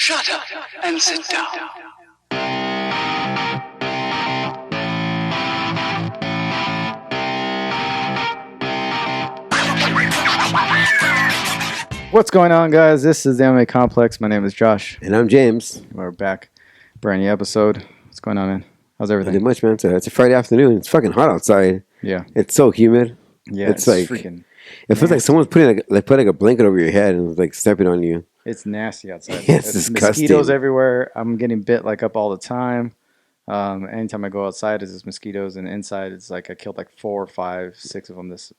Shut up and sit down. What's going on, guys? This is the MMA Complex. My name is Josh. And I'm James. We're back. Brand new episode. What's going on, man? How's everything? Not much, man. It's a Friday afternoon. It's fucking hot outside. Yeah. It's so humid. Yeah, it's like freaking. It feels like someone's putting a blanket over your head and like stepping on you. It's nasty outside. It's disgusting. Mosquitoes everywhere. I'm getting bit like up all the time. Anytime I go outside, there's mosquitoes, and inside it's like I killed like 4, 5, 6 of them this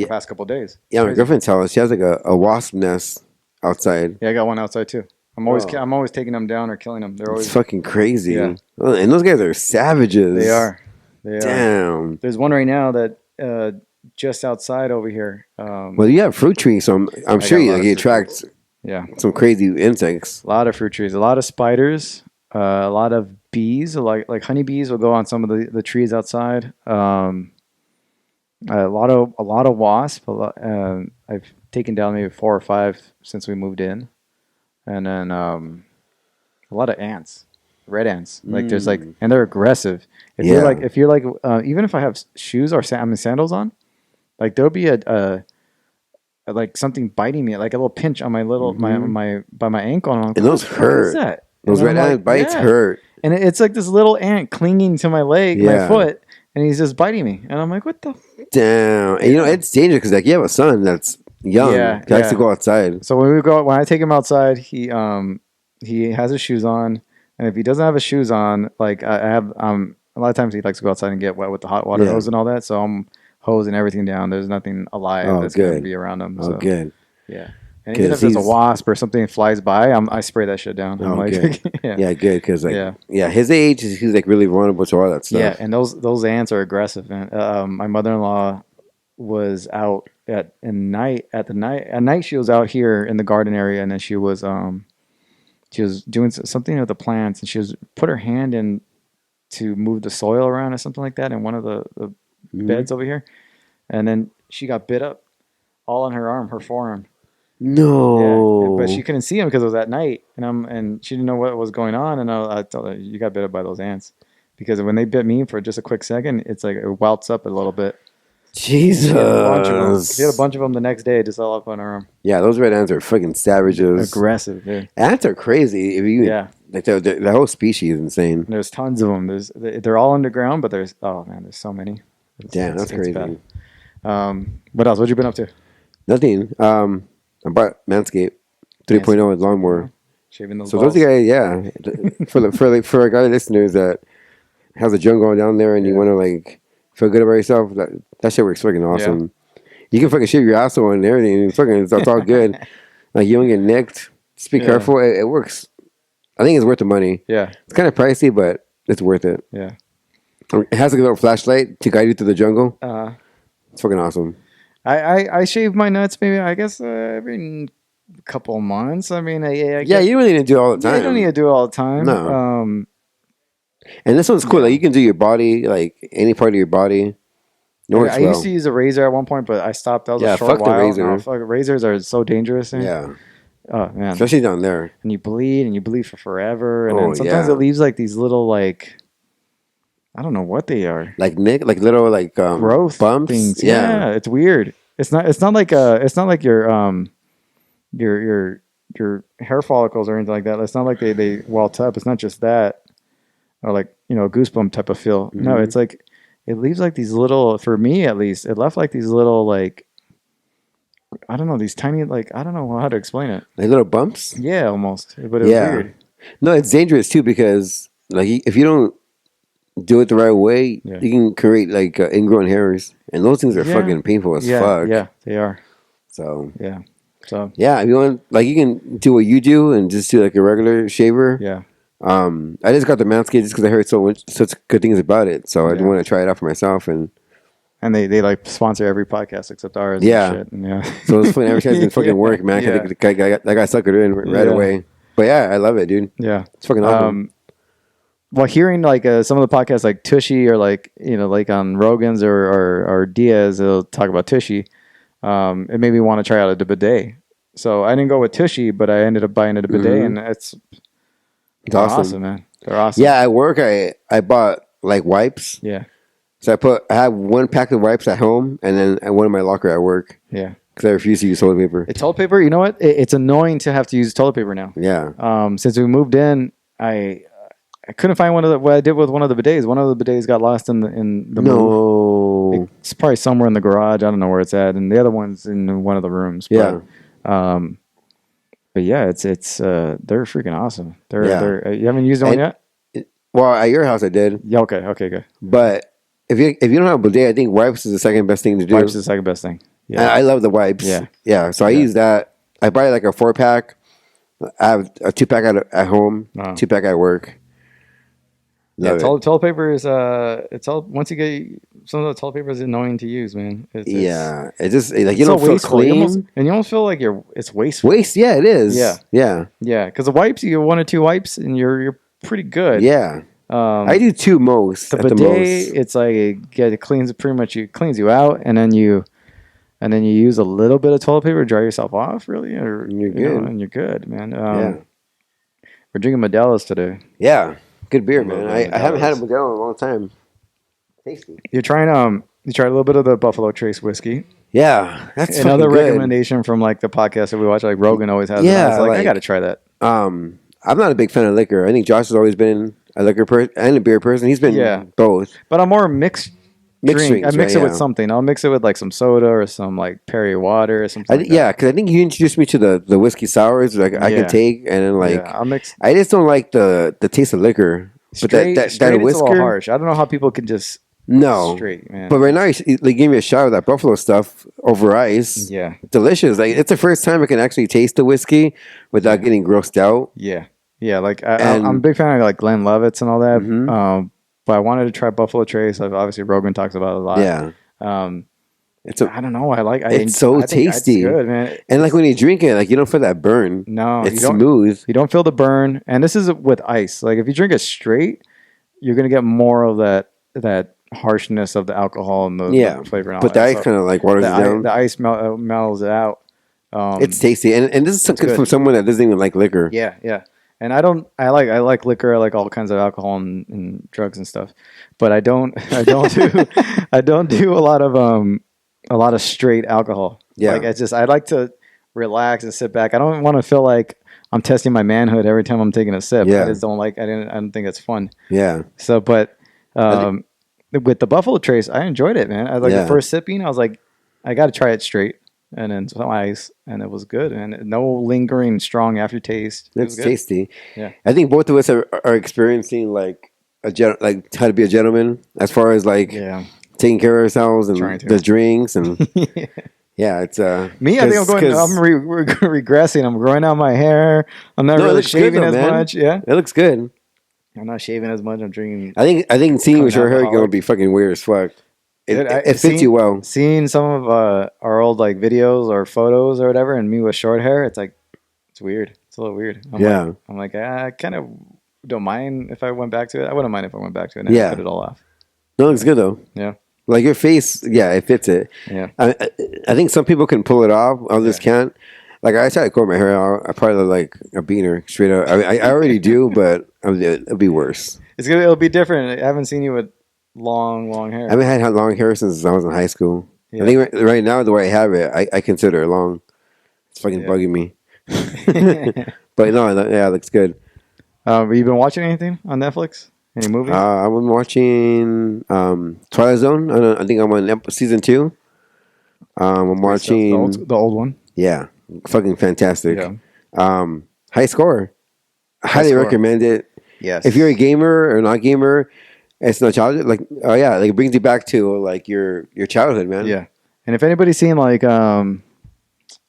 past couple of days. Yeah, my girlfriend tells us she has like a wasp nest outside. Yeah, I got one outside too. I'm always taking them down or killing them. They're always fucking crazy. Yeah. Oh, and those guys are savages. They are. Damn. There's one right now that just outside over here. Well, you have fruit trees, so I'm sure you attract some crazy insects. A lot of fruit trees, a lot of spiders, a lot of bees, like honeybees will go on some of the trees outside. A lot of wasps. I've taken down maybe 4 or 5 since we moved in, and then a lot of ants, red ants. Like there's and they're aggressive. If you're like even if I have shoes or sandals on, like there'll be a like something biting me, like a little pinch on my little by my ankle, and those hurt. What is that? Those red ant bites hurt, and it's like this little ant clinging to my leg, my foot. And he's just biting me. And I'm like, what the? Damn. And it's dangerous because like you have a son that's young. He likes to go outside. So when I take him outside, he has his shoes on. And if he doesn't have his shoes on, like I have a lot of times he likes to go outside and get wet with the hot water hose and all that. So I'm hosing everything down. There's nothing alive that's going to be around him. Oh, good. Yeah. And even if there's a wasp or something that flies by, I spray that shit down. I'm like, good. Good, because his age, he's like really vulnerable to all that stuff. Yeah, and those ants are aggressive. Man. My mother-in-law was out at night. She was out here in the garden area, and then she was doing something with the plants, and she was put her hand in to move the soil around or something like that in one of the beds over here, and then she got bit up all on her forearm. No, but she couldn't see him because it was at night, and she didn't know what was going on. And I told her, "You got bit up by those ants," because when they bit me for just a quick second, it's like it welts up a little bit. Jesus, she had a bunch of them the next day, just all up on her arm. Yeah, those red ants are fucking savages. Aggressive, dude. Ants are crazy. Like the whole species is insane. There's tons of them. They're all underground, but there's so many. That's crazy. Bad. What else? What you been up to? Nothing. I bought Manscaped 3.0 with lawnmower. Shaving those balls. Those guys, for our guy listeners that has a gym going down there and you want to like feel good about yourself, that shit works fucking awesome. Yeah. You can fucking shave your asshole and everything. It's all good. Like you don't get nicked. Just be careful. It works. I think it's worth the money. Yeah. It's kind of pricey, but it's worth it. Yeah. It has like a little flashlight to guide you through the jungle. It's fucking awesome. I shave my nuts maybe every couple of months. I mean, you really need to do it all the time. You don't need to do it all the time. No. And this one's cool. Like you can do your body, like any part of your body. I used to use a razor at one point, but I stopped. That was a short while. The razor. Razors are so dangerous. Yeah. Oh man. Especially down there. And you bleed for forever. And then sometimes it leaves like these little like. I don't know what they are. Like little like growth bumps. Things. Yeah, it's weird. It's not like your hair follicles or anything like that. It's not like they welt up. It's not just that, or like a goosebump type of feel. Mm-hmm. No, it's like it leaves like these little. For me at least, it left like these little like. I don't know, these tiny like I don't know how to explain it. Like little bumps. Yeah, almost. But it was weird. No, it's dangerous too because like if you don't do it the right way, you can create like ingrown hairs, and those things are fucking painful as fuck. Yeah, they are. So if you want, like, you can do what you do and just do like a regular shaver. Yeah. I just got the Manscaped just because I heard such good things about it, so I want to try it out for myself. And they like sponsor every podcast except ours. Yeah. And shit. So it's fucking advertising fucking work, man. That guy suckered in right away. But yeah, I love it, dude. Yeah, it's fucking awesome. Well, hearing like some of the podcasts like Tushy or like like on Rogan's or Diaz, they'll talk about Tushy. It made me want to try out a bidet. So I didn't go with Tushy, but I ended up buying a bidet, and it's awesome, man. They're awesome. Yeah, at work I bought like wipes. Yeah. So I have one pack of wipes at home, and then one in my locker at work. Yeah. Because I refuse to use toilet paper. Toilet paper, you know what? It's annoying to have to use toilet paper now. Yeah. Since we moved in, I couldn't find what I did with one of the bidets. One of the bidets got lost in the move. It's probably somewhere in the garage. I don't know where it's at, and the other one's in one of the rooms. But, but yeah, it's they're freaking awesome. They're you haven't used one yet? Well, at your house I did. Yeah. Okay, good. But if you don't have a bidet, I think wipes is the second best thing to do. Wipes is the second best thing. Yeah. I love the wipes. Yeah. So I use that. I buy like a 4-pack. I have a 2-pack at home, 2-pack at work. Toilet paper is it's all once you get some of the toilet paper is annoying to use, man. It's just like you don't feel clean, and you almost feel like it's wasteful. Yeah, it is. Yeah. Because the wipes, you get 1 or 2 wipes, and you're pretty good. Yeah. I do 2 most. The bidet, it's like it cleans pretty much. It cleans you out, and then you use a little bit of toilet paper to dry yourself off, really, or you're good. and you're good, man. We're drinking Modelo's today. Yeah. Good beer, man. I haven't had a Modelo in a long time. Tasty. You tried a little bit of the Buffalo Trace whiskey. Yeah, that's another good. recommendation from like the podcast that we watch. Like Rogan always has. Yeah, I was like I got to try that. I'm not a big fan of liquor. I think Josh has always been a liquor person and a beer person. He's been both. But I'm more mixed drink. Drinks, I mix it with something. I'll mix it with like some soda or some like Perrier water or something. Because I think you introduced me to the whiskey sours. Like I can take, and then I'll mix. I just don't like the taste of liquor. Straight, but that whisker, is a little harsh. I don't know how people can just straight, man. But right now, they gave me a shot of that Buffalo stuff over ice. Yeah, delicious. Like it's the first time I can actually taste the whiskey without getting grossed out. Yeah. Like I'm a big fan of like Glenlivet's and all that. Mm-hmm. But I wanted to try Buffalo Trace. Obviously, Rogan talks about it a lot. Yeah. I don't know. It's so tasty. It's good, man. And like when you drink it, like you don't feel that burn. No, it's smooth. You don't feel the burn. And this is with ice. Like if you drink it straight, you're gonna get more of that harshness of the alcohol and the flavor. And all but the ice kind of like waters it down. The ice mellows it out. It's tasty, and this is from someone that doesn't even like liquor. Yeah. And I like liquor. I like all kinds of alcohol and drugs and stuff. But I don't do a lot of straight alcohol. Yeah. Like I like to relax and sit back. I don't want to feel like I'm testing my manhood every time I'm taking a sip. Yeah. I just don't like. I don't think it's fun. Yeah. So, but with the Buffalo Trace, I enjoyed it, man. The first sipping, I was like, I got to try it straight, and then some ice, and it was good, and no lingering strong aftertaste. It's tasty. Yeah. I think both of us are experiencing like how to be a gentleman as far as taking care of ourselves and the drinks and. Yeah, it's me. I think I'm regressing. I'm growing out my hair. I'm not really shaving as much. Yeah, it looks good. I'm not shaving as much. I'm drinking. I think seeing you with your hair gonna be fucking weird as fuck. It fits you well. Seeing some of our old like videos or photos or whatever, and me with short hair, it's weird. It's a little weird. I'm like I kind of don't mind if I went back to it. I wouldn't mind if I went back to it and put it all off. No, it looks good though. Yeah. Like your face, it fits it. Yeah. I think some people can pull it off. Others can't. Like I try to comb my hair out. I probably look like a beaner straight up. I already do, but it'll be worse. It'll be different. I haven't seen you with long hair. I haven't had long hair since I was in high school. Yeah. I think right now the way I have it, I consider it long. It's fucking bugging me. But no, it looks good. Have you been watching anything on Netflix? Any movies? I've been watching Twilight Zone. I think I'm on season 2. I'm watching the old one. Yeah, fucking fantastic. Yeah. High Score. I highly recommend it. Yes. If you're a gamer or not gamer, it's not childhood. Like it brings you back to like your childhood, man. Yeah. And if anybody's seen like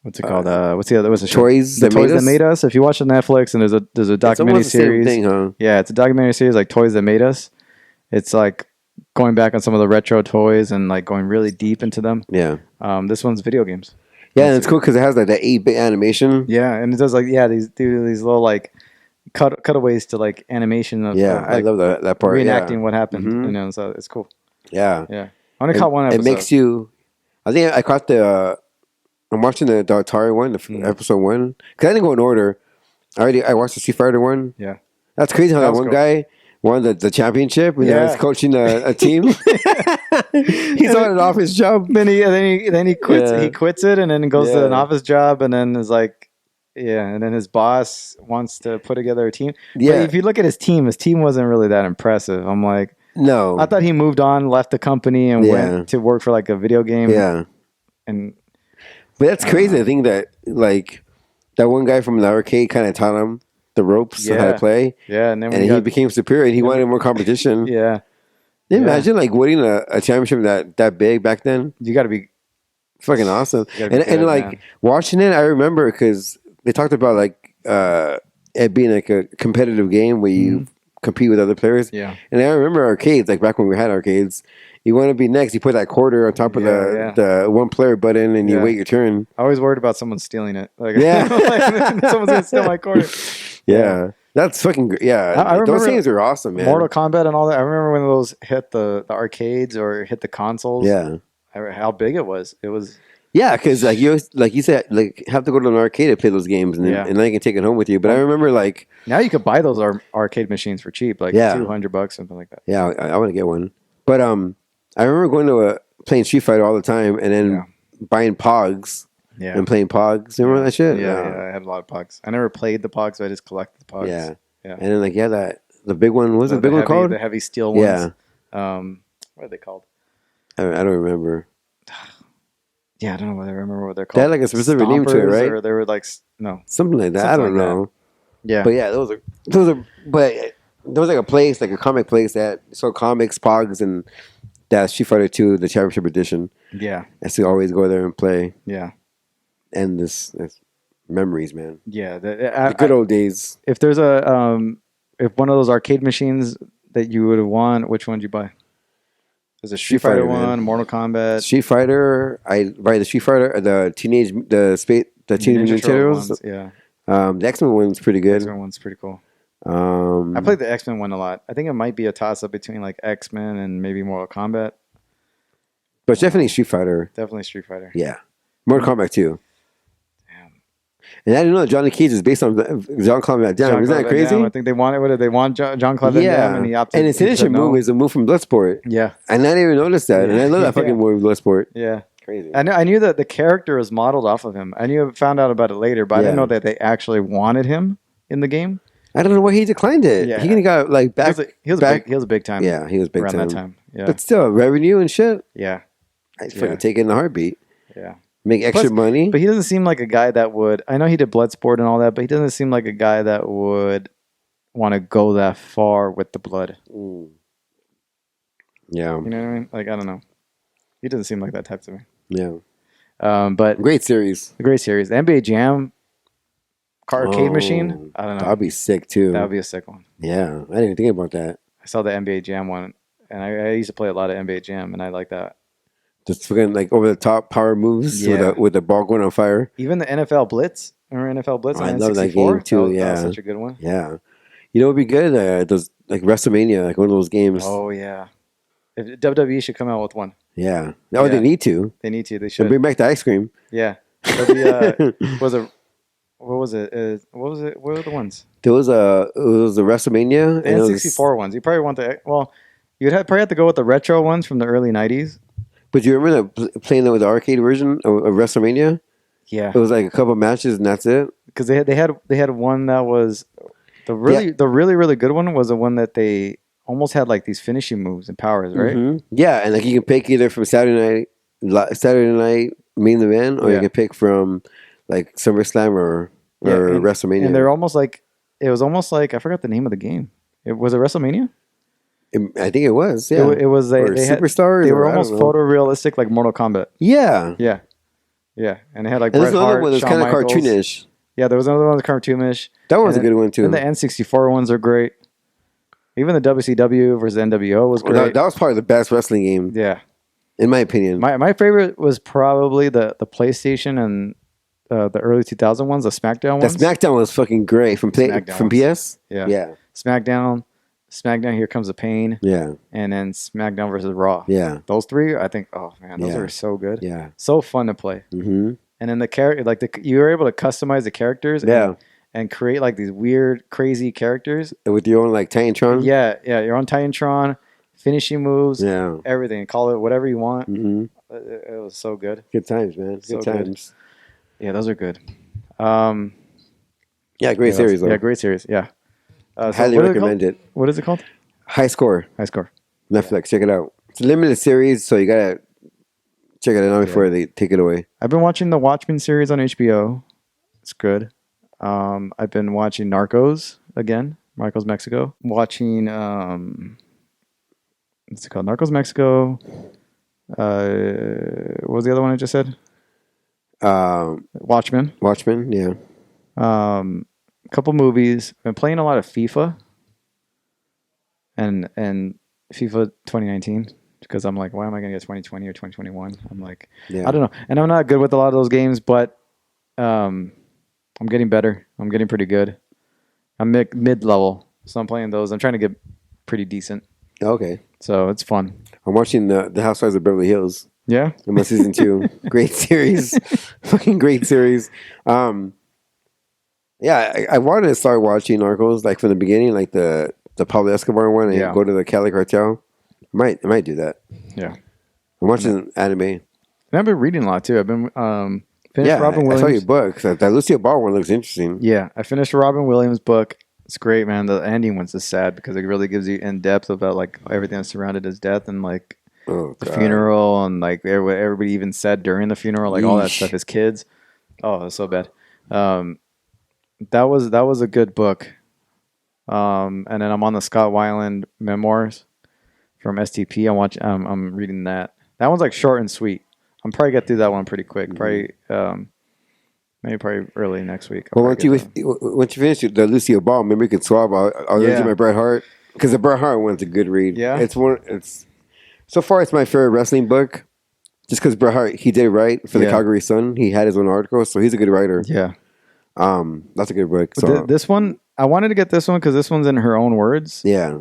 what's it called? What's the other? What's the show? Toys That Made Us. If you watch on Netflix and there's a documentary series. Same thing, huh? Yeah, it's a documentary series like Toys That Made Us. It's like going back on some of the retro toys and like going really deep into them. Yeah. This one's video games. Yeah, and it's cool because it has like that 8-bit animation. Yeah, and it does like these little like cutaways to like animation of I love that part. Reenacting what happened. Mm-hmm. So it's cool. Yeah. Yeah. I only caught one episode. It makes you. I think I caught the I'm watching the Atari one, episode 1. Because I didn't go in order. I watched the Street Fighter one. Yeah. That's crazy how that one cool. guy won the championship and now he's coaching a team. He's on an office job. Then he quits. Yeah. He quits it and then goes to an office job and then is like, and then his boss wants to put together a team. Yeah. But if you look at his team wasn't really that impressive. I'm like, no. I thought he moved on, left the company, and went to work for like a video game. Yeah. And but that's crazy. I think that like that one guy from the arcade kind of taught him the ropes of how to play. Yeah, and then he became superior and he wanted more competition. Yeah. Can you imagine like winning a championship that big back then? You got to be fucking awesome. And like watching it, I remember because they talked about like it being like a competitive game where you compete with other players. Yeah. And I remember arcades, like back when we had arcades. You want to be next, you put that quarter on top of the one player button and you wait your turn. I always worried about someone stealing it. Like, like, someone's going to steal my quarter. Yeah. That's fucking great. Yeah. I remember those games are awesome, man. Mortal Kombat and all that. I remember when those hit the arcades or hit the consoles. Yeah. How big it was. It was. Yeah, because like you said, like have to go to an arcade to play those games, and then you can take it home with you. But I remember like now you could buy those arcade machines for cheap, like $200, something like that. Yeah, I want to get one. But I remember going to playing Street Fighter all the time, and then buying Pogs. Yeah. And playing Pogs. Remember that shit? Yeah, I had a lot of Pogs. I never played the Pogs, so I just collected the Pogs. Yeah. And then like the big one, what was the big one called? The heavy steel ones. Yeah. What are they called? I don't remember. Yeah, I don't know what I remember what they're called. They had like a specific name to it, right? Or they were like something like that. I don't know. Yeah. But yeah, those are but there was like a place, like a comic place that sold comics, Pogs, and that Street Fighter 2, the Championship Edition. Yeah. I used to always go there and play. Yeah. And this memories, man. Yeah. The good old days. If there's if one of those arcade machines that you would want, which one would you buy? There's a Street Fighter one, Mortal Kombat. Street Fighter. I buy the Street Fighter, the Teenage Mutant Turtles. Yeah. The X-Men one's pretty good. The X-Men one's pretty cool. I played the X-Men one a lot. I think it might be a toss-up between like X-Men and maybe Mortal Kombat. But definitely Street Fighter. Definitely Street Fighter. Yeah. Mortal Kombat 2. Damn. And I didn't know that Johnny Cage is based on Jean-Claude Van Damme. Isn't that crazy? I think they wanted, what did they want? Jean-Claude Van Damme, and he opted. And his signature move is a move from Bloodsport. Yeah. And I didn't even notice that. And I love that fucking move, Bloodsport. Yeah. Crazy. I knew that the character was modeled off of him. I found out about it later, but I didn't know that they actually wanted him in the game. I don't know why he declined it. Yeah. He got like back. He was a big time. Yeah, he was big around time. that time. Yeah. But still, revenue and shit. Yeah. I'd fucking take it in a heartbeat. Yeah. Make extra money. But he doesn't seem like a guy that would. I know he did Bloodsport and all that, but he doesn't seem like a guy that would want to go that far with the blood. Mm. Yeah. You know what I mean? Like, I don't know. He doesn't seem like that type to me. Yeah. But great series. A great series. The NBA Jam arcade machine. I don't know. That'd be sick too. That would be a sick one. Yeah. I didn't even think about that. I saw the NBA Jam one, and I used to play a lot of NBA Jam, and I like that. Just fucking like over the top power moves with the ball going on fire. Even the NFL Blitz. Remember NFL Blitz on I N64? love that game too. That was such a good one. Yeah. You know, it'd be good. Those like WrestleMania, like one of those games. Oh yeah. If WWE should come out with one. Yeah. No, they need to. They need to. They should. And bring back the ice cream. Yeah. What was it? What were the ones? It was the WrestleMania. The N64 ones. You probably want you'd probably have to go with the retro ones from the early 90s. But you remember playing that with the arcade version of WrestleMania? Yeah. It was like a couple matches and that's it. Because they had one that was the really good one was the one that they almost had like these finishing moves and powers, right? Mm-hmm. Yeah, and like you can pick either from Saturday night main event, or you can pick from like SummerSlam or WrestleMania. And they're almost like it was almost like I forgot the name of the game. Was it WrestleMania? I think it was. Yeah, it was. They Superstars. They were almost photorealistic, like Mortal Kombat. Yeah, and they had like Bret Hart, another one that's kind of cartoonish. Yeah, there was another one that's cartoonish. That was a good one too. And the N64 ones are great. Even the WCW versus NWO was great. That was probably the best wrestling game. Yeah, in my opinion. My favorite was probably the PlayStation and the early 2000 ones, the SmackDown ones. The SmackDown was fucking great from PS. Yeah. SmackDown, Here Comes the Pain. Yeah. And then SmackDown versus Raw. Yeah. Those three, I think, oh man, those are so good. Yeah. So fun to play. Mm-hmm. and then the character, like you were able to customize the characters. Yeah. And create like these weird, crazy characters With your own like Titantron. Yeah, your own Titantron, finishing moves, Yeah. everything. Call it whatever you want. Mm-hmm. It was so good. Good times, man. Good So times. Yeah, those are good. Yeah, great series though. Yeah, great series. Yeah. Highly recommend it. What is it called? High Score. High Score. Netflix. Check it out. It's a limited series, so you gotta check it out before they take it away. I've been watching the Watchmen series on HBO. It's good. I've been watching Narcos again. Narcos Mexico. Watching what's it called? Narcos Mexico. What was the other one I just said? Watchmen. Watchmen, yeah. A couple movies. Been playing a lot of FIFA. And FIFA 2019 because I'm like, why am I gonna get 2020 or 2021? I'm like, I don't know. And I'm not good with a lot of those games, but I'm getting better. I'm getting pretty good. I'm mid-level, so I'm playing those. I'm trying to get pretty decent. Okay. So it's fun. I'm watching the Housewives of Beverly Hills. Yeah? I'm on season 2. Great series. Fucking great series. Yeah, I wanted to start watching Narcos like from the beginning, like the Pablo Escobar one, and go to the Cali Cartel. I might do that. Yeah. I'm watching anime. And I've been reading a lot too. I've been finished Robin Williams. I saw your book. That Lucille Ball one looks interesting. Yeah, I finished Robin Williams' book. It's great, man. The ending one's just sad because it really gives you in depth about like everything that surrounded his death and like the funeral and like what everybody even said during the funeral, like all that stuff. His kids. Oh, it was so bad. That was a good book. And then I'm on the Scott Wyland Memoirs from STP. I'm reading that. That one's like short and sweet. I'm probably get through that one pretty quick. Probably maybe early next week. Well, once you finish the Lucille Ball, maybe you can swap. I'll read my Bret Hart because the Bret Hart one's a good read. Yeah, it's so far it's my favorite wrestling book. Just because Bret Hart, he did write for the Calgary Sun. He had his own article, so he's a good writer. Yeah, that's a good book. So this one, I wanted to get this one because this one's in her own words. Yeah,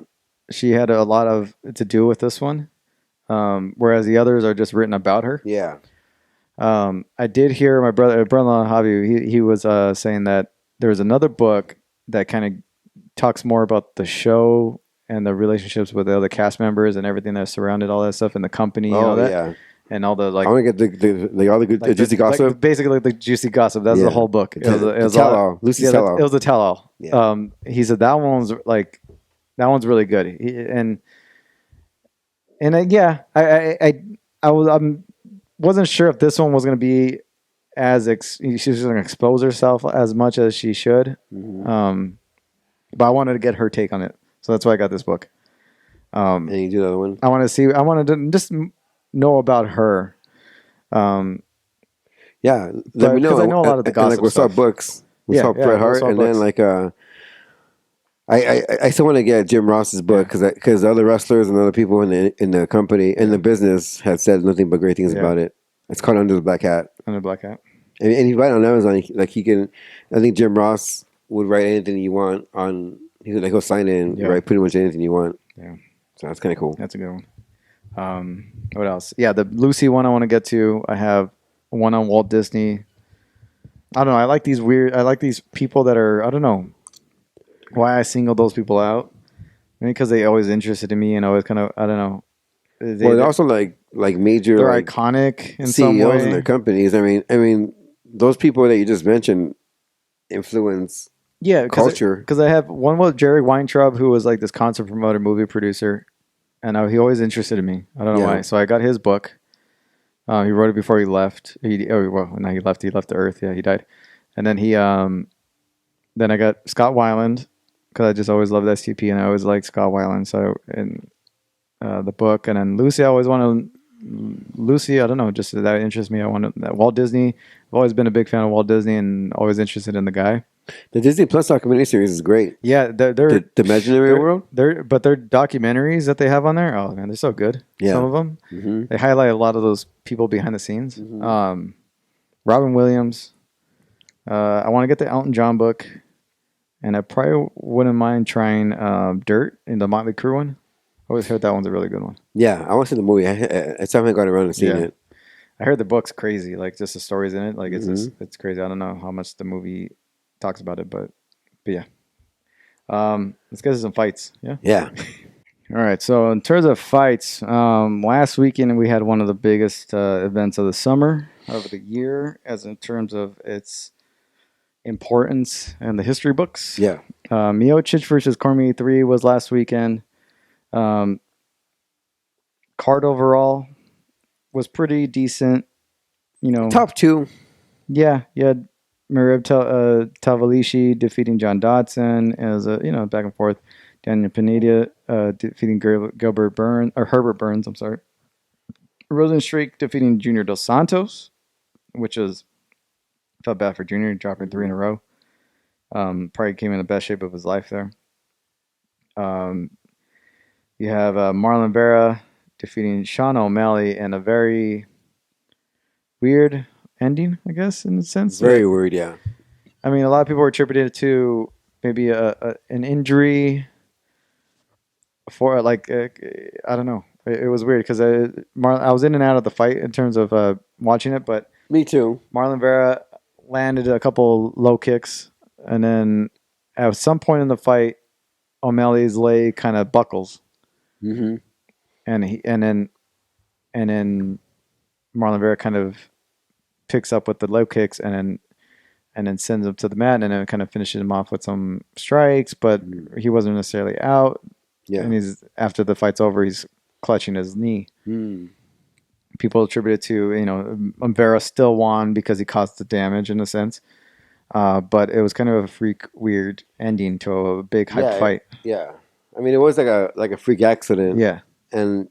she had a lot of to do with this one. Whereas the others are just written about her. Yeah. I did hear my brother-in-law Javi. He was saying that there's another book that kind of talks more about the show and the relationships with the other cast members and everything that surrounded all that stuff in the company. And all that. Yeah. And all the like. I want to get the juicy gossip. Like, basically, the juicy gossip. That's the whole book. It was tell-all. Lucy's tell-all. It was a tell-all. Yeah. He said that one's really good. I wasn't sure if this one was going to be as she was going to expose herself as much as she should. Mm-hmm. But I wanted to get her take on it, so that's why I got this book. And you do the other one. I wanted to just know about her. Yeah, let me know. Because I know a lot of the gossip. Like, what's up, books? What's up, Bret Hart? And then like I still want to get Jim Ross's book because other wrestlers and other people in the company in the business had said nothing but great things about it. It's called Under the Black Hat. Under the Black Hat. And he's right on Amazon. Like he can, I think Jim Ross would write anything you want on. He'll sign it and write pretty much anything you want. Yeah. So that's kind of cool. That's a good one. What else? Yeah, the Lucy one I want to get to. I have one on Walt Disney. I don't know. I like these people that are. I don't know why I singled those people out. Maybe because they always interested in me and always kind of, I don't know. They're also like major. They're like iconic in CEOs some way. in their companies. I mean, those people that you just mentioned influence culture. Because I have one with Jerry Weintraub, who was like this concert promoter, movie producer, and he always interested in me. I don't know why. So I got his book. He wrote it before he left. He left the earth. Yeah, he died. And then then I got Scott Wyland, because I just always loved STP and I always liked Scott Wyland. So the book, and then Lucy, I always wanted Lucy. I don't know, just that interests me. I wanted Walt Disney. I've always been a big fan of Walt Disney and always interested in the guy. The Disney Plus documentary series is great. Yeah, they're the Imaginary World. But their documentaries that they have on there, oh man, they're so good. Yeah. Some of them, they highlight a lot of those people behind the scenes. Robin Williams. I want to get the Elton John book, and I probably wouldn't mind trying Dirt in the Motley Crue one. I always heard that one's a really good one. Yeah, I want to see the movie. I still haven't got around to seeing it. I heard the book's crazy. Like just the stories in it. Like it's crazy. I don't know how much the movie talks about it, but yeah. Let's get to some fights. Yeah. Yeah. All right. So in terms of fights, last weekend we had one of the biggest events of the summer, of the year, as in terms of its importance in the history books. Yeah. Miocic versus Cormier 3 was last weekend. Card overall was pretty decent. Top 2. Yeah, you had Merab Tavalishi defeating John Dodson as a back and forth. Daniel Pineda defeating Herbert Burns. I'm sorry. Rosenstreich defeating Junior Dos Santos, which is felt bad for Junior dropping 3 in a row. Probably came in the best shape of his life there. You have Marlon Vera defeating Sean O'Malley in a very weird ending, I guess, in a sense. Very weird, yeah. I mean, a lot of people were attributing it to maybe an injury for I don't know. It was weird because I was in and out of the fight in terms of watching it, but me too. Marlon Vera landed a couple low kicks, and then at some point in the fight, O'Malley's leg kind of buckles, and then Marlon Vera kind of picks up with the low kicks, and then sends him to the mat, and then kind of finishes him off with some strikes, but he wasn't necessarily out. Yeah, and after the fight's over, he's clutching his knee. People attribute it to Vera still won because he caused the damage in a sense. But it was kind of a weird ending to a big hype fight. Yeah, I mean, it was like a freak accident. Yeah, and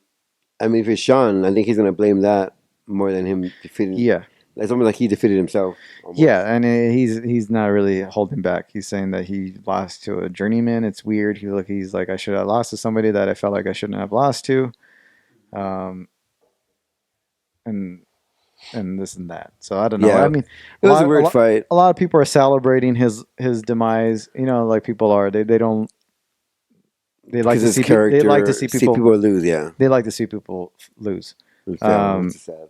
I mean, for Sean, I think he's gonna blame that more than him defeating. Yeah, it's almost like he defeated himself. Almost. Yeah, and he's not really holding back. He's saying that he lost to a journeyman. It's weird. He's like, I should have lost to somebody that I felt like I shouldn't have lost to, and this and that. So I don't know. Yeah. I mean, it was a weird fight. A lot of people are celebrating his demise. Like people are. They don't. They like to see character. They like to see people lose. Yeah. They like to see people lose. It's sad.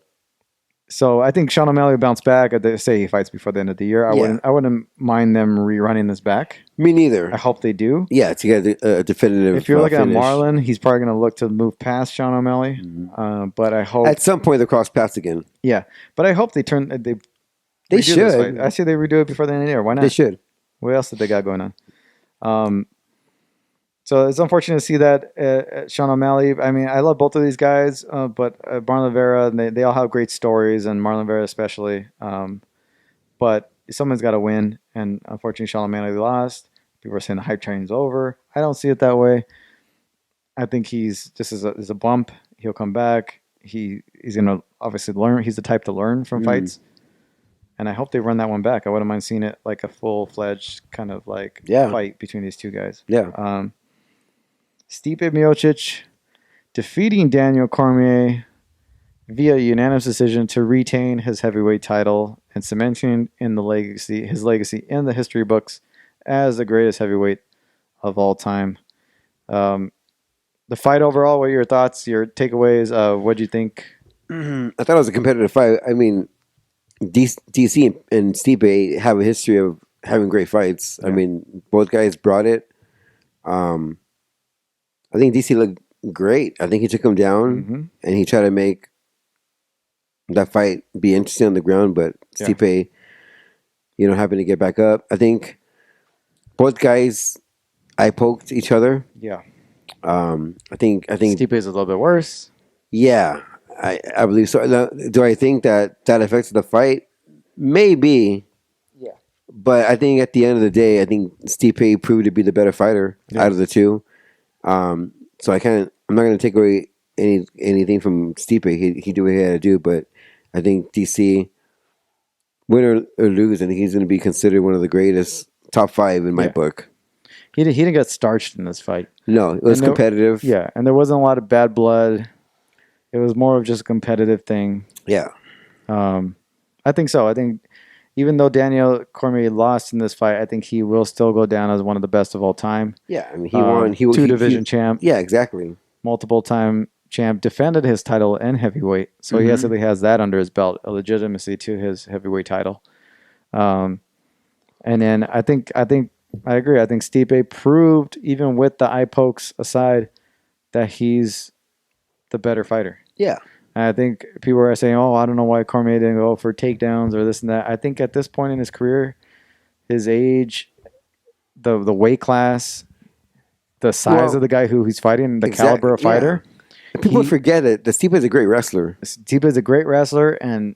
So I think Sean O'Malley will bounce back. They say he fights before the end of the year. I wouldn't mind them rerunning this back. Me neither. I hope they do. Yeah, to get a definitive. If you're looking finish. at Marlon, he's probably going to look to move past Sean O'Malley. But I hope at some point they cross paths again. Yeah, but I hope they turn. They should. I say they redo it before the end of the year. Why not? They should. What else did they got going on? So it's unfortunate to see that Sean O'Malley. I mean, I love both of these guys, but Marlon Vera, they all have great stories, and Marlon Vera especially. But someone's got to win, and unfortunately, Sean O'Malley lost. People are saying the hype train's over. I don't see it that way. I think he's just as a bump. He'll come back. He's going to obviously learn. He's the type to learn from fights. And I hope they run that one back. I wouldn't mind seeing it like a full-fledged kind of like fight between these two guys. Yeah. Stipe Miocic defeating Daniel Cormier via unanimous decision to retain his heavyweight title and cementing his legacy in the history books as the greatest heavyweight of all time. The fight overall, what are your thoughts, your takeaways? What do you think? I thought it was a competitive fight. I mean, DC and Stipe have a history of having great fights. Yeah. I mean, both guys brought it. I think DC looked great. I think he took him down and he tried to make that fight be interesting on the ground, but Stipe, happened to get back up. I think both guys eye poked each other. Yeah. I think Stipe is a little bit worse. Yeah, I believe so. Now, do I think that affects the fight? Maybe. Yeah. But I think at the end of the day, I think Stipe proved to be the better fighter out of the two. So I'm not going to take away anything from Stipe. He did what he had to do, but I think DC, win or lose, I think he's going to be considered one of the greatest, top 5 in my book. He didn't get starched in this fight. No, it was competitive. And there wasn't a lot of bad blood. It was more of just a competitive thing. Yeah. I think so. I think even though Daniel Cormier lost in this fight, I think he will still go down as one of the best of all time. Yeah, I mean, he won. He two division champ. Yeah, exactly. Multiple time champ, defended his title in heavyweight, so he basically has that under his belt, a legitimacy to his heavyweight title. And then I agree. I think Stipe proved, even with the eye pokes aside, that he's the better fighter. Yeah. And I think people are saying, "Oh, I don't know why Cormier didn't go for takedowns or this and that." I think at this point in his career, his age, the weight class, the size of the guy who he's fighting, the caliber of fighter. Yeah. People forget it. The Stipe is a great wrestler. Stipe is a great wrestler, and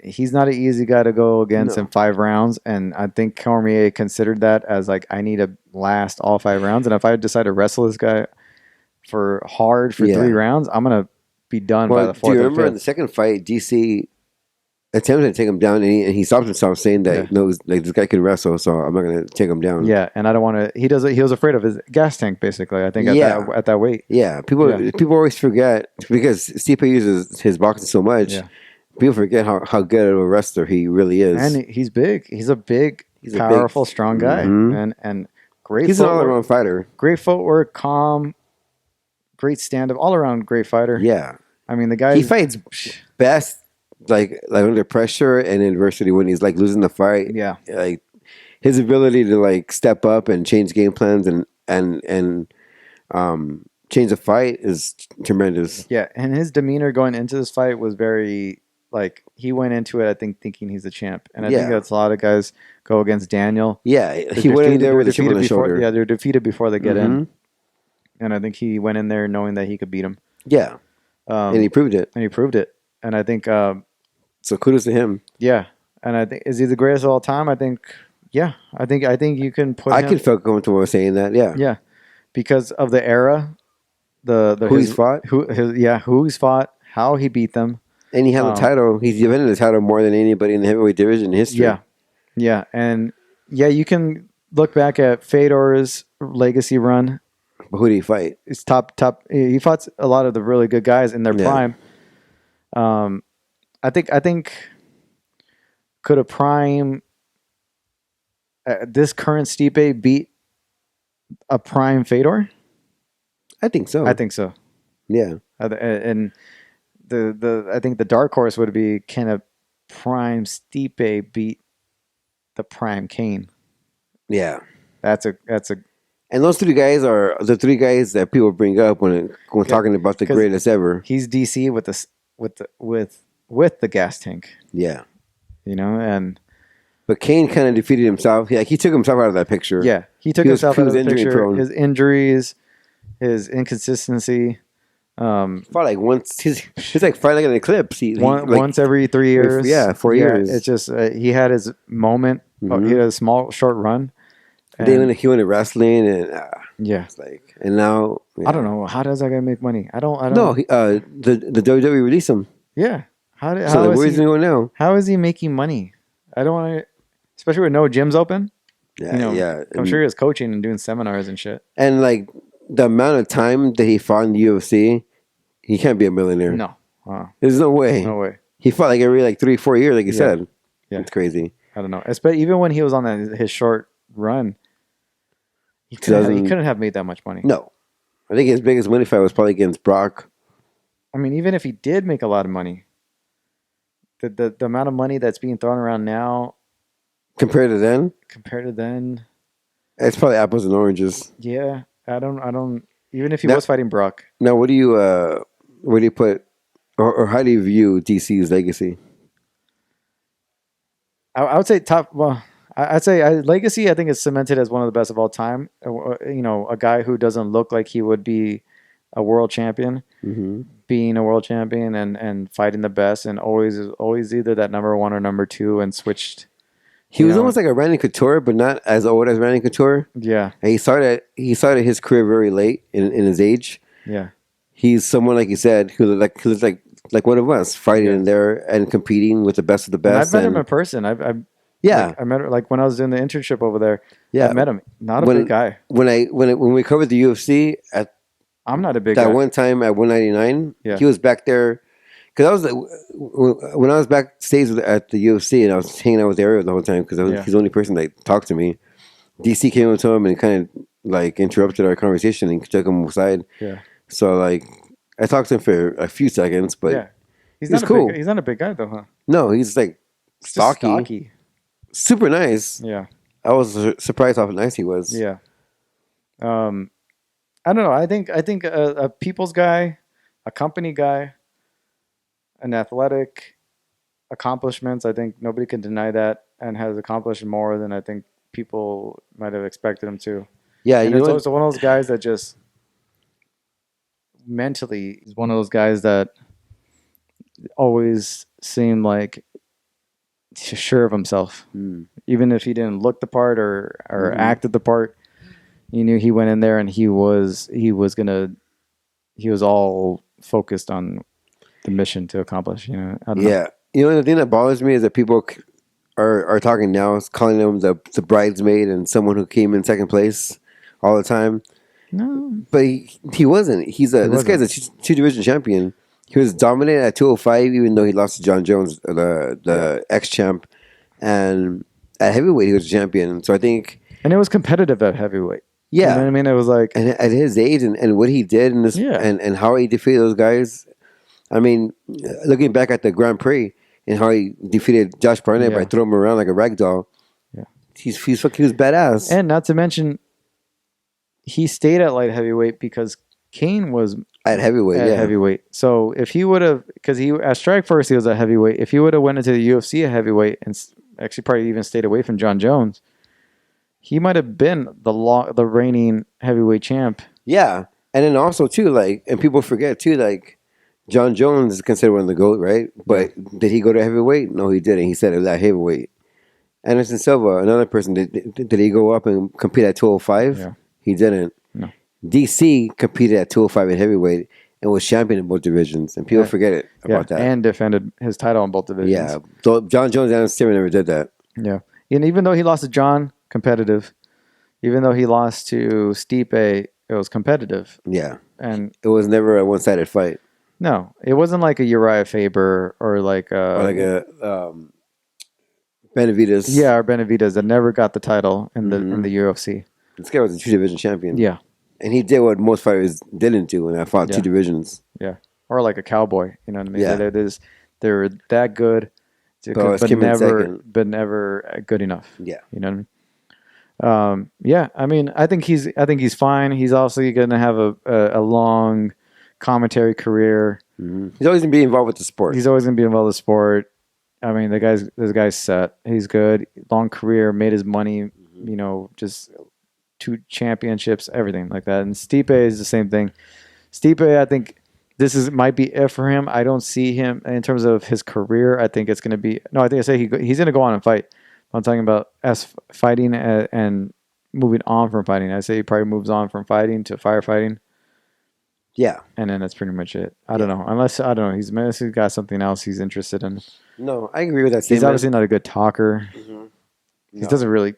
he's not an easy guy to go against in 5 rounds. And I think Cormier considered that as like, I need to last all 5 rounds. And if I decide to wrestle this guy for 3 rounds, I'm gonna be done by the 4th. Do you remember in the second fight, DC attempted to take him down, and he stopped himself, saying that no, like, this guy can wrestle, so I'm not going to take him down. Yeah, and I don't want to. He was afraid of his gas tank, basically. I think at that weight. Yeah, people always forget, because Stipe uses his boxing so much. Yeah. People forget how good of a wrestler he really is, and he's big. He's a big, powerful, strong guy, and great. He's an all-around fighter. Great footwork, calm, great stand-up, all-around great fighter. Yeah, I mean, the guy, he fights best. Like under pressure and adversity, when he's like losing the fight. Yeah, like his ability to like step up and change game plans and change the fight is tremendous. Yeah, and his demeanor going into this fight was very, like, he went into it, I think, thinking he's the champ, and I think that's a lot of guys go against Daniel. Yeah, he went in there with a chip on his shoulder. Yeah, they're defeated before they get in, and I think he went in there knowing that he could beat him. Yeah, and he proved it. And I think. So kudos to him. Yeah, and I think, is he the greatest of all time? I think, yeah. I think you can put. I could feel comfortable saying that. Yeah, yeah, because of the era, who he's fought, who he's fought, how he beat them, and he had the title. He's defended the title more than anybody in the heavyweight division in history. Yeah, and you can look back at Fedor's legacy run. But who did he fight? It's top. He fought a lot of the really good guys in their prime. I think could a prime this current Stipe beat a prime Fedor? I think so. Yeah. And I think the dark horse would be, can a prime Stipe beat the prime Kane? Yeah. That's a And those 3 guys are the 3 guys that people bring up when talking about the greatest ever. He's DC with the gas tank. Yeah. But Kane kind of defeated himself. Yeah, he took himself out of that picture. Yeah, he took himself out of the picture. Prone. His injuries, his inconsistency. Fought like once. He's like fighting like an eclipse. Once every 3 years. Yeah, 4 years. It's just he had his moment. He had a short run. Then he went to wrestling, and it's like, and now I don't know, how does that guy make money? I don't. No, the WWE released him. Yeah. Where's he going now? How is he making money? I don't want to, especially with no gyms open. Yeah, I'm sure he was coaching and doing seminars and shit. And like the amount of time that he fought in the UFC, he can't be a millionaire. No, there's no way. No way. He fought like every 3-4 years, like you said. Yeah, it's crazy. I don't know. Even when he was on his short run, he couldn't have made that much money. No, I think his biggest money fight was probably against Brock. I mean, even if he did make a lot of money, the amount of money that's being thrown around now compared to then, it's probably apples and oranges. Yeah, I don't. Even if he was fighting Brock. Now, where do you put, or how do you view DC's legacy? I would say top. Well, I'd say legacy. I think is cemented as one of the best of all time. A guy who doesn't look like he would be a world champion, being a world champion and fighting the best, and always either that number 1 or number 2, and switched. He was almost like a Randy Couture, but not as old as Randy Couture. Yeah, and he started his career very late in his age. Yeah, he's someone, like you said, who was like one of us, fighting in there and competing with the best of the best. And I've met him in person. I met him when I was doing the internship over there. Yeah, I met him. Not a big guy. When we covered the UFC I'm not a big guy. That one time at 199, he was back there. Because when I was backstage at the UFC, and I was hanging out with Ariel the whole time, because he's the only person that talked to me. DC came up to him and kind of like interrupted our conversation and took him aside. Yeah. So like I talked to him for a few seconds, but Yeah, he's he's not cool. He's not a big guy though, huh? No, he's like He's just stocky, super nice. Yeah, I was surprised how nice he was. yeah. I don't know. I think a people's guy, a company guy, an athletic accomplishments. I think nobody can deny that, and has accomplished more than I think people might have expected him to. Yeah, And you it's know also one of those guys that just mentally is one of those guys that always seemed like sure of himself. Even if he didn't look the part or acted the part, you knew he went in there and he was all focused on the mission to accomplish. You know, I don't know. You know the thing that bothers me is that people are talking now, calling him the bridesmaid and someone who came in second place all the time. No, but he wasn't. This guy's a two division champion. He was dominant at 205, even though he lost to Jon Jones, the ex champ, and at heavyweight he was a champion. So I think, and it was competitive at heavyweight. Yeah, you know what I mean, it was like, and at his age and what he did in this, and how he defeated those guys. I mean, looking back at the Grand Prix and how he defeated Josh Barnett by throwing him around like a rag doll. Yeah, he was badass. And not to mention, he stayed at light heavyweight because Kane was at heavyweight. Heavyweight. So if he would have, because he at Strike First he was at heavyweight. If he would have went into the UFC at heavyweight and actually probably even stayed away from Jon Jones, he might have been the reigning heavyweight champ. Yeah, and then also too, like, and people forget too, like, Jon Jones is considered one of the GOAT, right? But did he go to heavyweight? No, he didn't. He said it was at heavyweight. Anderson Silva, another person, did he go up and compete at 205? Yeah. He didn't. No. DC competed at 205 at heavyweight and was champion in both divisions, and people forget it about that. And defended his title in both divisions. Yeah, so Jon Jones and Anderson Silva never did that. Yeah, and even though he lost to Jon, competitive. Even though he lost to Stipe, it was competitive. Yeah, and it was never a one-sided fight. No, it wasn't like a Uriah Faber or like a Benavidez. Yeah, or Benavidez that never got the title in the UFC. This guy was a two-division champion. Yeah. And he did what most fighters didn't do when I fought two divisions. Yeah. Or like a cowboy, you know what I mean? Yeah. They're that good, but never good enough. Yeah. You know what I mean? Yeah, I mean, I think he's fine. He's obviously going to have a long commentary career. Mm-hmm. He's always going to be involved with the sport. I mean, this guy's set. He's good. Long career, made his money, you know, just 2 championships, everything like that. And Stipe is the same thing. Stipe, I think might be it for him. I don't see him in terms of his career. I think it's going to be I think I say he's going to go on and fight. I'm talking about us fighting and moving on from fighting. I say he probably moves on from fighting to firefighting. Yeah. And then that's pretty much it. I don't know. Unless he's got something else he's interested in. No, I agree with that statement. He's obviously not a good talker. Mm-hmm. He doesn't really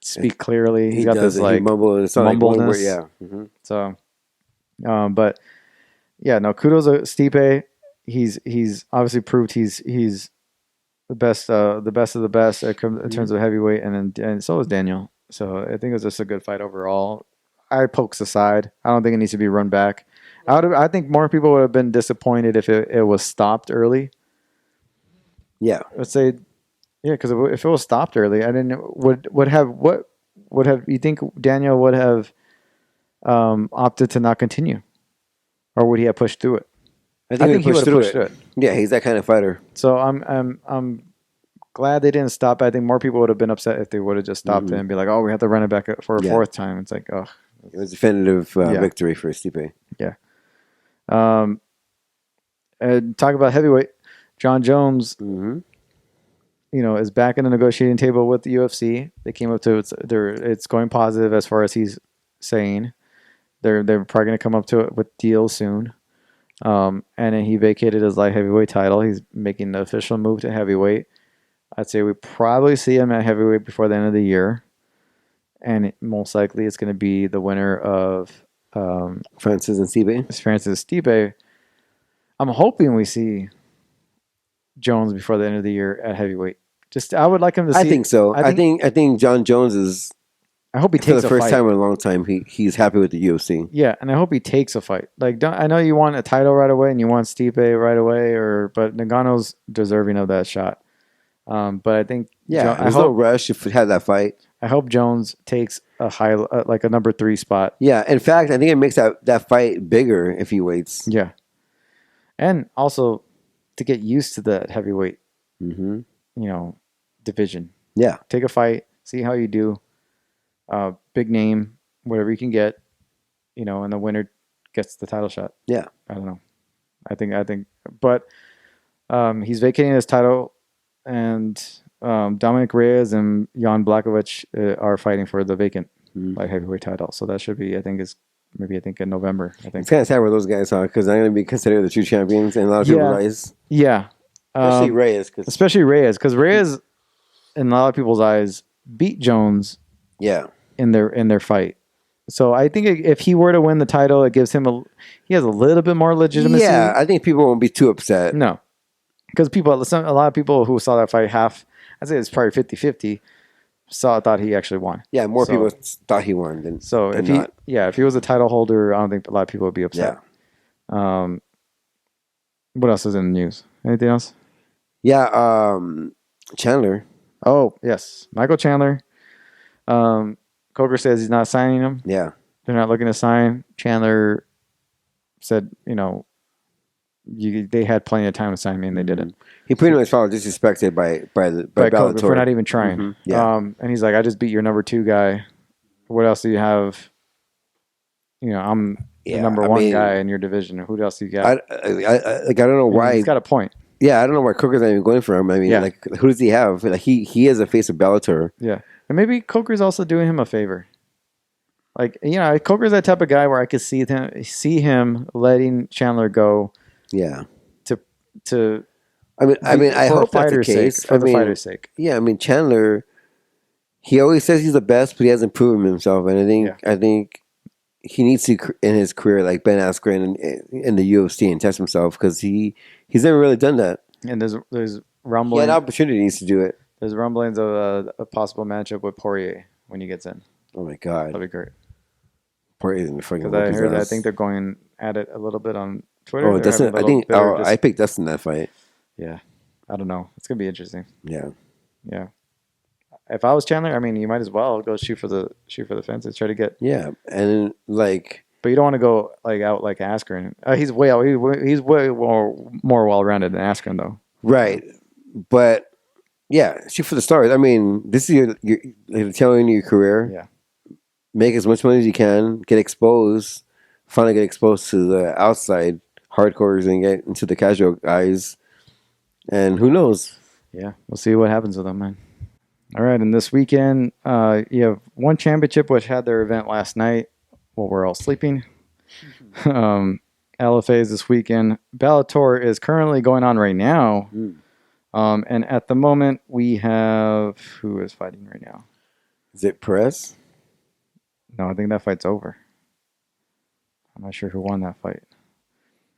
speak clearly. He's got this like mumbleness. Yeah. Mm-hmm. So, but yeah, no, kudos to Stipe. He's obviously proved he's the best of the best in terms of heavyweight, and so is Daniel. So I think it was just a good fight overall. I pokes aside. I don't think it needs to be run back. I think more people would have been disappointed if it was stopped early. Yeah, let's say, because if it was stopped early, I didn't would have you think Daniel would have opted to not continue, or would he have pushed through it? I think he would have pushed through it. Yeah, he's that kind of fighter. So I'm glad they didn't stop. I think more people would have been upset if they would have just stopped it and be like, "Oh, we have to run it back for a fourth time." It's like, oh, it was a definitive victory for Stipe. Yeah. And talk about heavyweight. Jon Jones, you know, is back in the negotiating table with the UFC. They came up to it's going positive as far as he's saying. They're probably going to come up to it with deals soon. And then he vacated his light heavyweight title. He's making the official move to heavyweight. I'd say we probably see him at heavyweight before the end of the year. And most likely it's going to be the winner of Francis and Stipe. I'm hoping we see Jones before the end of the year at heavyweight. I would like him to see. I think so. I think Jon Jones is I hope he For takes the a first fight. time in a long time, he's happy with the UFC. Yeah, and I hope he takes a fight. Like, I know you want a title right away and you want Stipe right away, but Nagano's deserving of that shot. But I think There's no rush if we had that fight. I hope Jones takes a high, like a number 3 spot. Yeah, in fact, I think it makes that fight bigger if he waits. Yeah, and also to get used to that heavyweight, division. Yeah, Take a fight, see how you do. Big name, whatever you can get, and the winner gets the title shot. Yeah, I don't know. I think, but he's vacating his title, and Dominic Reyes and Jan Blachowicz are fighting for the vacant light heavyweight title. So that should be, I think in November. I think it's kind of sad where those guys are because they're going to be considered the true champions in a lot of people's eyes. Yeah, Especially Reyes, because Reyes, in a lot of people's eyes, beat Jones. Yeah. In their fight. So I think if he were to win the title, it gives him he has a little bit more legitimacy. Yeah, I think people won't be too upset. No. Because a lot of people who saw that fight I'd say it's probably 50-50, thought he actually won. Yeah, more people thought he won than if he was a title holder, I don't think a lot of people would be upset. Yeah. What else is in the news? Anything else? Yeah, Chandler. Oh, yes. Michael Chandler. Coker says he's not signing him. Yeah. They're not looking to sign. Chandler said, they had plenty of time to sign me and they didn't. He pretty much felt disrespected by Bellator Bellator for not even trying. Mm-hmm. Yeah. And he's like, I just beat your number 2 guy. What else do you have? I'm the number 1 guy in your division. Who else do you got? I don't know why. He's got a point. Yeah, I don't know why Coker's not even going for him. I mean, who does he have? Like he is a face of Bellator. Yeah. And maybe Coker's also doing him a favor. Like, Coker's that type of guy where I could see him letting Chandler go. Yeah. I hope that's the case. For the fighter's sake. Yeah, I mean, Chandler, he always says he's the best, but he hasn't proven himself. And I think he needs to, in his career, like Ben Askren in the UFC, and test himself because he's never really done that. And there's rumblings. He had opportunities to do it. There's rumblings of a possible matchup with Poirier when he gets in. Oh my god, that'd be great. Poirier's in the fucking. Because I think they're going at it a little bit on Twitter. Oh, Dustin! I picked Dustin that fight. Yeah, I don't know. It's gonna be interesting. Yeah. If I was Chandler, I mean, you might as well go shoot for the fences. Try to get. Yeah, and like. But you don't want to go out like Askren. He's way out. He's way more well rounded than Askren, though. Right, but. Yeah, shoot for the stars. I mean, this is your telling your career. Yeah. Make as much money as you can. Get exposed. Finally get exposed to the outside hardcores and get into the casual guys. And who knows? Yeah, we'll see what happens with them, man. All right, and this weekend, you have one championship which had their event last night while we're all sleeping. LFA is this weekend. Bellator is currently going on right now. And at the moment, we have... Who is fighting right now? Is it Perez? No, I think that fight's over. I'm not sure who won that fight.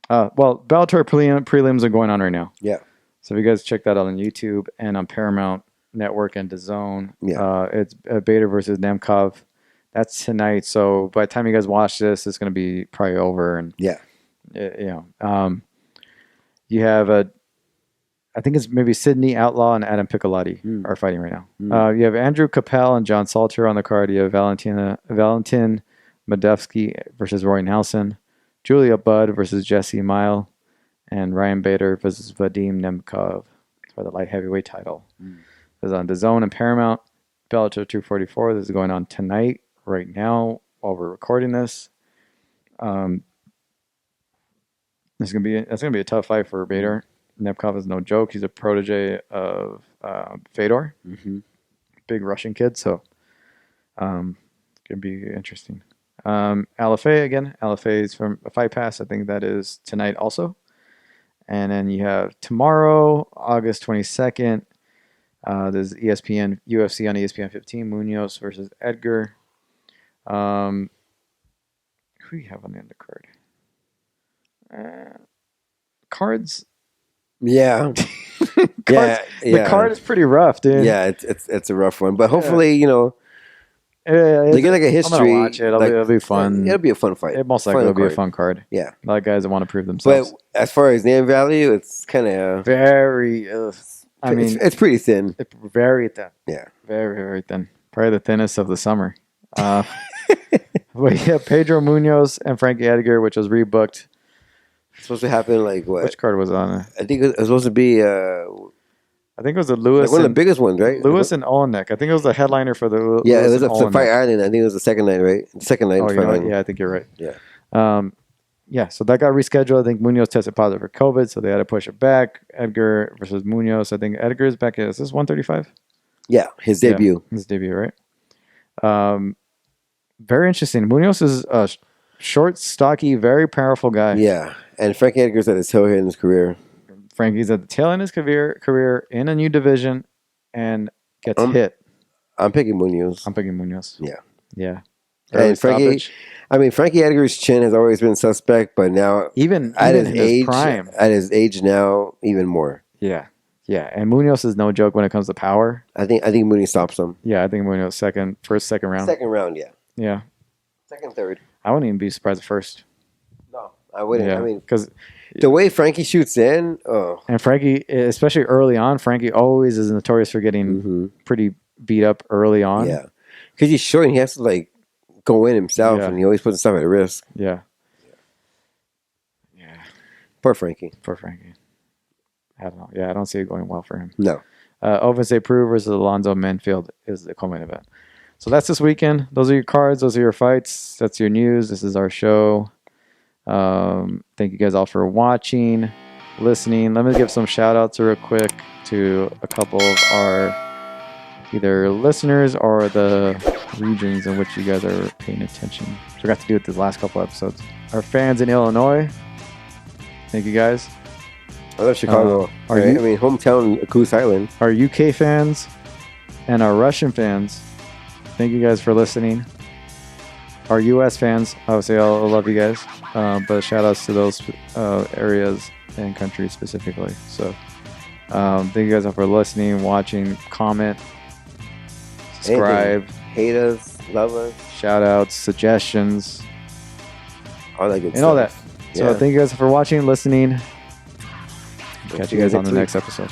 Well, Bellator prelims are going on right now. Yeah. So if you guys check that out on YouTube and on Paramount Network and DAZN, it's Bader versus Nemkov. That's tonight. So by the time you guys watch this, it's going to be probably over. And you have I think it's maybe Sydney Outlaw and Adam Piccolotti are fighting right now. You have Andrew Capel and John Salter on the card. You have Valentin Madevsky versus Roy Nelson, Julia Budd versus Jesse Mile, and Ryan Bader versus Vadim Nemkov for the light heavyweight title. This is on DAZN and Paramount. Bellator 244. This is going on tonight, right now, while we're recording this. That's gonna be a tough fight for Bader. Nemkov is no joke. He's a protege of Fedor. Big Russian kid, so it's going to be interesting. LFA again. LFA is from a Fight Pass. I think that is tonight also. And then you have tomorrow, August 22nd, there's ESPN UFC on ESPN 15, Munoz versus Edgar. Who do you have on the undercard? Cards... Yeah. The card is pretty rough, dude. Yeah, it's a rough one. But hopefully, They get like a I'm history. gonna watch it. It'll be fun. It'll be a fun fight. It most likely will be a fun card. Yeah. A lot of guys that want to prove themselves. But as far as name value, it's kind of Very. I mean, it's pretty thin. Very thin. Yeah. Very, very thin. Probably the thinnest of the summer. But yeah, Pedro Munoz and Frankie Edgar, which was rebooked. It's supposed to happen like what? Which card was on it? I think it was supposed to be I think it was the Lewis. like one of the biggest ones, right? Lewis and Olenek. I think it was the headliner for the. Yeah, Lewis it was up to Fight Island. I think it was the second night, right? The second night. Oh, you know, yeah, I think you're right. Yeah. Yeah, so that got rescheduled. I think Munoz tested positive for COVID, so they had to push it back. Edgar versus Munoz. I think Edgar's back. Is this 135? Yeah, his debut. Yeah, his debut, right? Very interesting. Munoz is a short, stocky, very powerful guy. Yeah, and Frankie Edgar's at his tail here in his career. Frankie's at the tail end of his career in a new division and gets hit. I'm picking Munoz. I'm picking Munoz. Yeah. Yeah. And Frankie Edgar's chin has always been suspect, but now even at his age, prime. At his age now, even more. Yeah. Yeah. And Munoz is no joke when it comes to power. I think Munoz stops him. Yeah, I think Munoz second round. Second round, yeah. Yeah. Second, third. I wouldn't even be surprised at first. No, I wouldn't. Yeah, I mean, because the way Frankie shoots in, and Frankie, especially early on, Frankie always is notorious for getting pretty beat up early on. Yeah, because he's short and he has to like go in himself, and he always puts himself at risk. Yeah. Poor Frankie. I don't know. Yeah, I don't see it going well for him. No. Ovensay Prue versus Alonzo Menfield is the co-main event. So that's this weekend. Those are your cards. Those are your fights. That's your news. This is our show. Thank you guys all for watching, listening. Let me give some shout outs real quick to a couple of our either listeners or the regions in which you guys are paying attention. Forgot to do it the last couple episodes. Our fans in Illinois, thank you guys. I love Chicago. Hometown Goose Island. Our UK fans and our Russian fans, thank you guys for listening. Our US fans, obviously, I love you guys. But shout outs to those areas and countries specifically. So, thank you guys all for listening, watching, comment, subscribe, hate us, love us, shout outs, suggestions, all that good and stuff. all that. So, thank you guys for watching, listening. Catch you guys on the next episode.